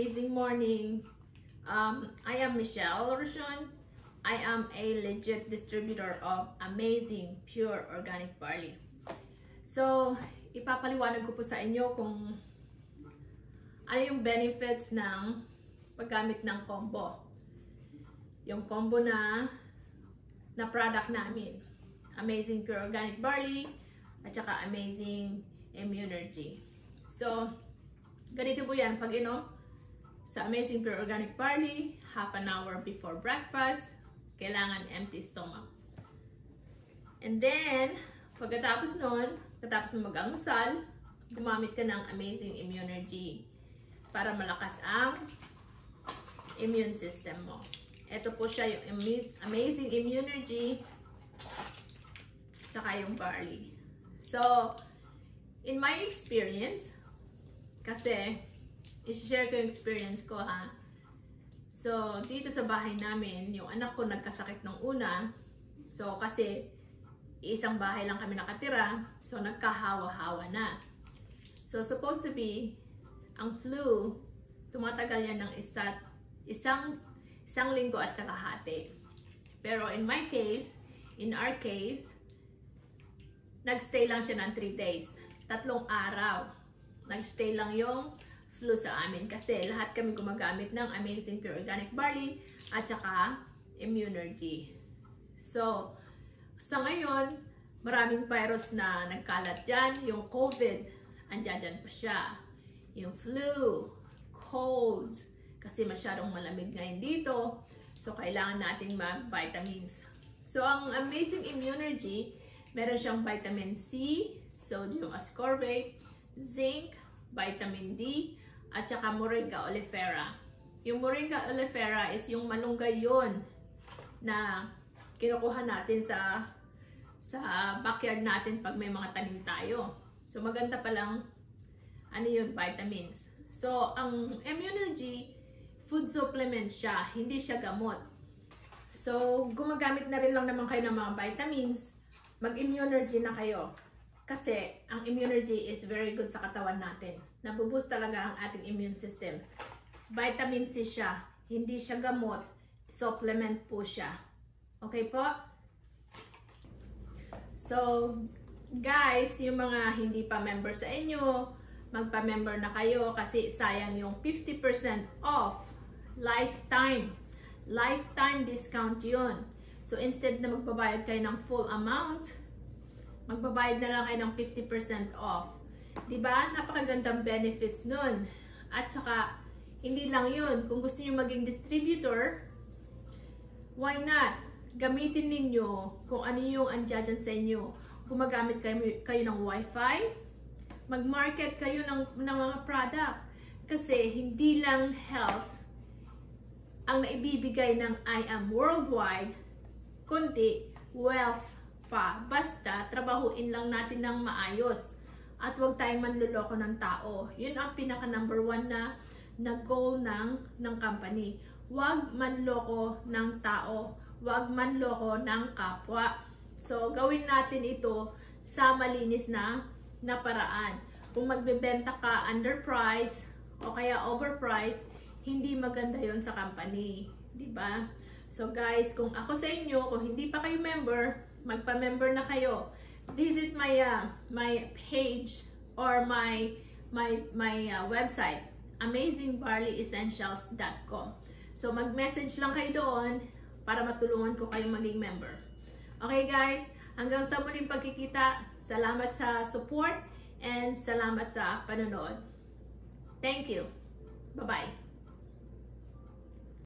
amazing morning. I am Michelle Rochon. I am a legit distributor of Amazing Pure Organic Barley. So, ipapaliwanag ko po sa inyo kung ano yung benefits ng paggamit ng combo. Yung combo na product namin. Amazing Pure Organic Barley at saka Amazing Immunergy. So, ganito po yan. Pag inom sa Amazing Pure Organic Barley, half an hour before breakfast, kailangan empty stomach. And then, pagkatapos nun, pagkatapos mo mag-almusal, gumamit ka ng Amazing Immunergy para malakas ang immune system mo. Ito po siya yung Amazing Immunergy tsaka yung barley. So, in my experience, kasi i-share ko yung experience ko ha. So, dito sa bahay namin, yung anak ko nagkasakit nung una. So, kasi isang bahay lang kami nakatira. So, nagkahawa-hawa na. So, supposed to be, ang flu, tumatagal yan ng isang linggo at kalahati. Pero in my case, in our case, nagstay lang siya ng 3 days. 3 araw. Nagstay lang yung flu sa amin kasi lahat kami gumagamit ng Amazing Pure Organic Barley at saka Immunergy. So, sa ngayon, maraming virus na nagkalat dyan. Yung COVID, andyan pa siya. Yung flu, colds, kasi masyadong malamig ngayon dito. So, kailangan natin mag-vitamins. So, ang Amazing Immunergy, meron siyang vitamin C, sodium ascorbate, zinc, vitamin D, at saka Moringa oleifera. Yung Moringa oleifera is yung malunggay yun na kinukuha natin sa backyard natin pag may mga tanim tayo. So maganda palang ano yun, vitamins. So ang Immunergy, food supplement siya, hindi siya gamot. So gumagamit na rin lang naman kayo ng mga vitamins, mag-Immunergy na kayo. Kasi ang Immunergy is very good sa katawan natin. Nabuboost talaga ang ating immune system. Vitamin C siya. Hindi siya gamot. Supplement po siya. Okay po? So, guys, yung mga hindi pa member sa inyo, magpa-member na kayo kasi sayang yung 50% off. Lifetime. Lifetime discount yun. So, instead na magbabayad kayo ng full amount, magbabayad na lang kayo ng 50% off. Diba? Napakagandang benefits nun. At saka, hindi lang yun. Kung gusto nyo maging distributor, why not? Gamitin ninyo kung ano yung andyan sa inyo. Gumagamit kayo ng Wi-Fi, mag-market kayo ng mga product. Kasi, hindi lang health ang naibibigay ng I Am Worldwide, kundi wealth pa. Basta, trabahuin lang natin ng maayos. At huwag tayong manluloko ng tao. Yun ang pinaka number 1 na goal ng company. Huwag manloko ng tao. Huwag manloko ng kapwa. So, gawin natin ito sa malinis na paraan. Kung magbebenta ka underprice o kaya overprice, hindi maganda yon sa company. Diba? So, guys, kung ako sa inyo, kung hindi pa kayo member, magpa-member na kayo. Visit my page or my website, amazingbarleyessentials.com. So mag-message lang kayo doon para matulungan ko kayong maging member. Okay guys, hanggang sa muling pagkikita, salamat sa support and salamat sa panonood. Thank you. Bye-bye.